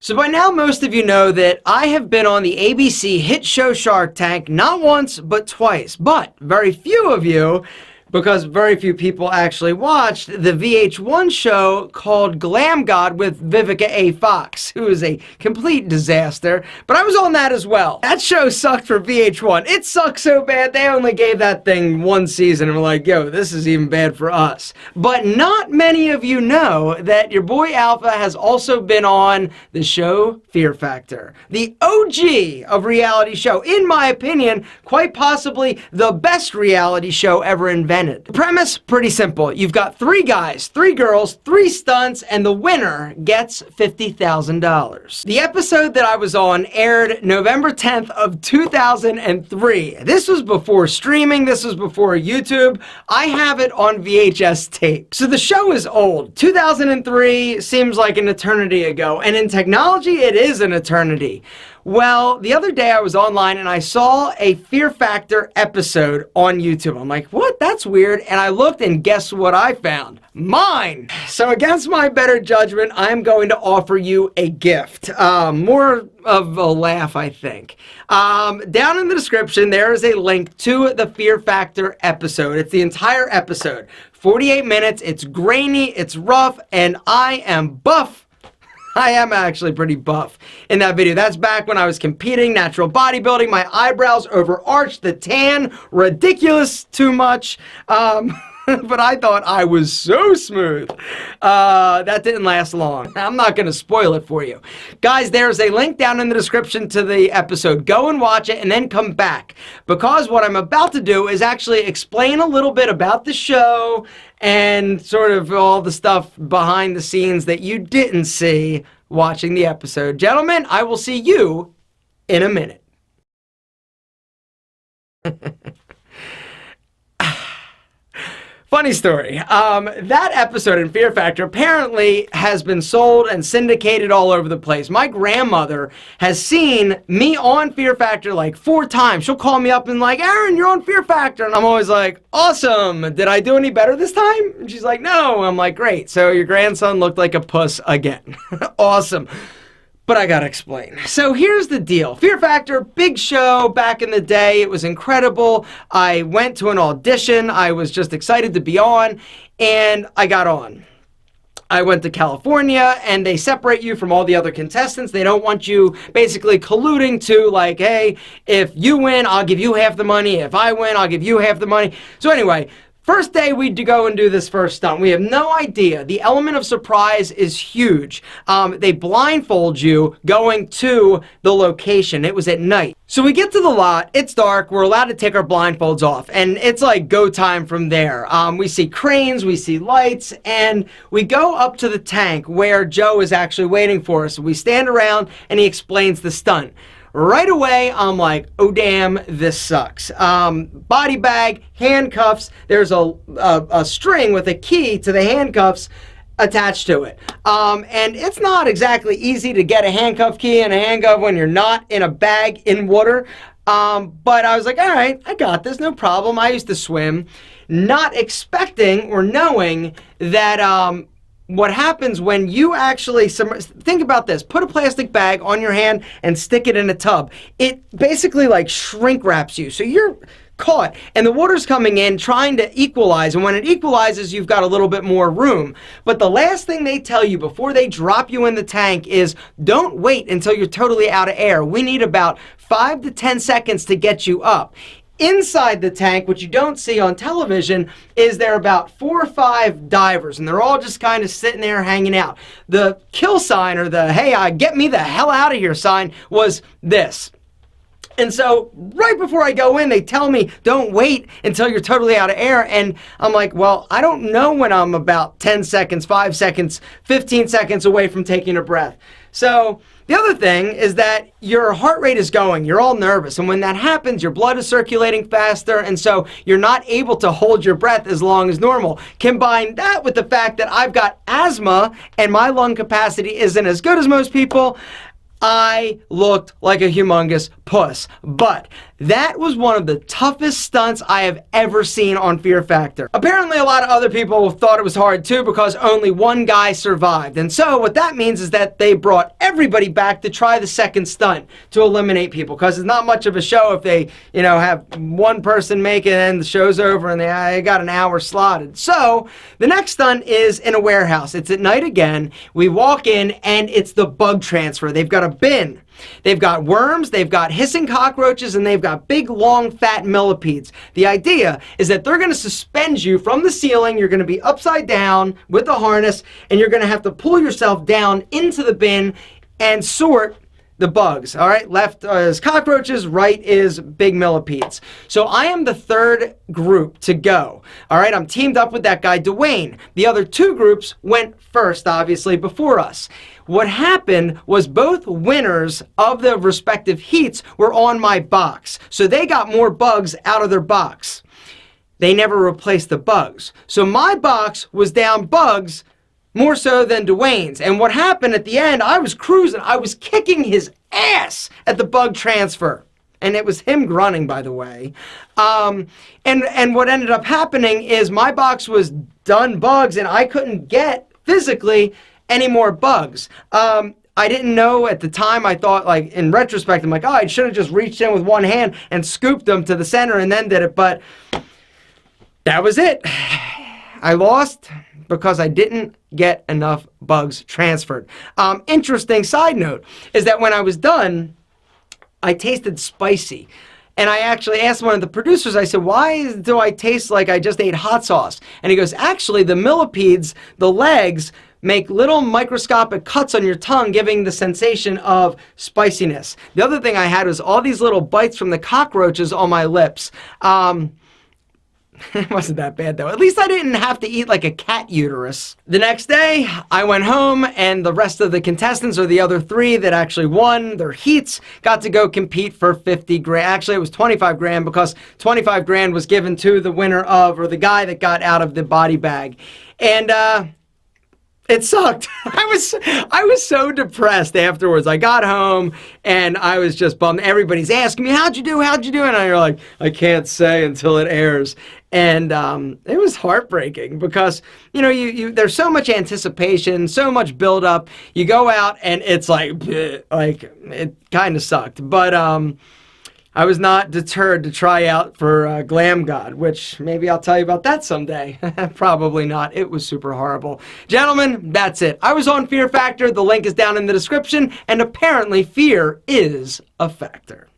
So by now, most of you know that I have been on the ABC hit show Shark Tank not once, but twice. But very few of you, because very few people actually watched the VH1 show called Glam with Vivica A. who is a complete disaster. But I was on that as well. That show sucked for VH1. It sucked so bad, they only gave that thing one season and were like, yo, this is even bad for us. But not many of you know that your boy Alpha has also been on the show Fear Factor, the OG of reality show. In my opinion, quite possibly the best reality show ever invented. The premise, pretty simple. You've got 3 guys, 3 girls, 3 stunts, and the winner gets $50,000. The episode that I was on aired November 10th of 2003. This was before streaming. This was before YouTube. I have it on VHS tape. So the show is old. 2003 seems like an eternity ago, and in technology, it is an eternity. Well, the other day I was online and I saw a Fear Factor episode on YouTube. I'm like, what? That's weird. And I looked and guess what I found? Mine! So against my better judgment, I'm going to offer you a gift. More of a laugh, I think. Down in the description, there is a link to the Fear Factor episode. It's the entire episode. 48 minutes, it's grainy, it's rough, and I am buff. I am actually pretty buff in that video. That's back when I was competing, natural bodybuilding, my eyebrows overarched, the tan, ridiculous, too much. But I thought I was so smooth. That didn't last long. I'm not going to spoil it for you. Guys, there's a link down in the description to the episode. Go and watch it and then come back. Because what I'm about to do is actually explain a little bit about the show and sort of all the stuff behind the scenes that you didn't see watching the episode. Gentlemen, I will see you in a minute. Funny story. That episode in Fear Factor apparently has been sold and syndicated all over the place. My grandmother has seen me on Fear Factor like 4 times. She'll call me up and like, Aaron, you're on Fear Factor. And I'm always like, awesome. Did I do any better this time? And she's like, no. I'm like, great. So your grandson looked like a puss again. Awesome. But I gotta explain. So here's the deal. Fear Factor, big show back in the day. It was incredible. I went to an audition. I was just excited to be on, and I got on. I went to California, and they separate you from all the other contestants. They don't want you basically colluding to like, hey, if you win, I'll give you half the money. If I win, I'll give you half the money. So anyway, first day we go and do this first stunt. We have no idea. The element of surprise is huge. They blindfold you going to the location. It was at night. So we get to the lot, it's dark, we're allowed to take our blindfolds off, and it's like go time from there. We see cranes, we see lights, and we go up to the tank where Joe is actually waiting for us. We stand around and he explains the stunt. Right away, I'm like, oh damn, this sucks. Body bag, handcuffs, there's a string with a key to the handcuffs attached to it. And it's not exactly easy to get a handcuff key and a handcuff when you're not in a bag in water. But I was like, all right, I got this, no problem. I used to swim, not expecting or knowing that what happens when you actually, think about this, put a plastic bag on your hand and stick it in a tub. It basically like shrink wraps you. So you're caught and the water's coming in trying to equalize, and when it equalizes you've got a little bit more room. But the last thing they tell you before they drop you in the tank is don't wait until you're totally out of air. We need about 5 to 10 seconds to get you up. Inside the tank, what you don't see on television, is there about 4 or 5 divers, and they're all just kind of sitting there hanging out. The kill sign, or the hey, get me the hell out of here sign, was this. And so right before I go in, they tell me, don't wait until you're totally out of air. And I'm like, well, I don't know when I'm about 10 seconds, 5 seconds, 15 seconds away from taking a breath. So the other thing is that your heart rate is going, you're all nervous. And when that happens, your blood is circulating faster. And so you're not able to hold your breath as long as normal. Combine that with the fact that I've got asthma and my lung capacity isn't as good as most people. I looked like a humongous puss. But that was one of the toughest stunts I have ever seen on Fear Factor. Apparently a lot of other people thought it was hard too because only one guy survived. And so what that means is that they brought everybody back to try the second stunt to eliminate people, because it's not much of a show if they, have one person make it and the show's over and they got an hour slotted. So the next stunt is in a warehouse. It's at night again. We walk in and it's the bug transfer. They've got a bin. They've got worms, they've got hissing cockroaches, and they've got big, long, fat millipedes. The idea is that they're going to suspend you from the ceiling. You're going to be upside down with a harness, and you're going to have to pull yourself down into the bin and sort the bugs. All right, left is cockroaches, right is big millipedes. So I am the third group to go. All right, I'm teamed up with that guy, Dwayne. The other two groups went first, obviously, before us. What happened was both winners of the respective heats were on my box. So they got more bugs out of their box. They never replaced the bugs. So my box was down bugs more so than Dwayne's. And what happened at the end, I was cruising. I was kicking his ass at the bug transfer. And it was him grunting, by the way. And what ended up happening is my box was done bugs and I couldn't get physically any more bugs. I didn't know at the time. I thought, like, in retrospect, I'm like, oh, I should have just reached in with one hand and scooped them to the center and then did it. But that was it. I lost because I didn't get enough bugs transferred. Interesting side note is that when I was done, I tasted spicy. And I actually asked one of the producers, I said, why do I taste like I just ate hot sauce? And he goes, actually, the millipedes, the legs, make little microscopic cuts on your tongue, giving the sensation of spiciness. The other thing I had was all these little bites from the cockroaches on my lips. It wasn't that bad, though. At least I didn't have to eat like a cat uterus. The next day, I went home, and the rest of the contestants, or the other three that actually won their heats, got to go compete for 50 grand. Actually, it was 25 grand because 25 grand was given to the winner of, or the guy that got out of the body bag. And, it sucked. I was so depressed afterwards. I got home and I was just bummed. Everybody's asking me, how'd you do? How'd you do? And I'm like, I can't say until it airs. And it was heartbreaking because, there's so much anticipation, so much buildup. You go out and it's like it kind of sucked. But I was not deterred to try out for Glam God, which maybe I'll tell you about that someday. Probably not. It was super horrible. Gentlemen, that's it. I was on Fear Factor. The link is down in the description. And apparently fear is a factor.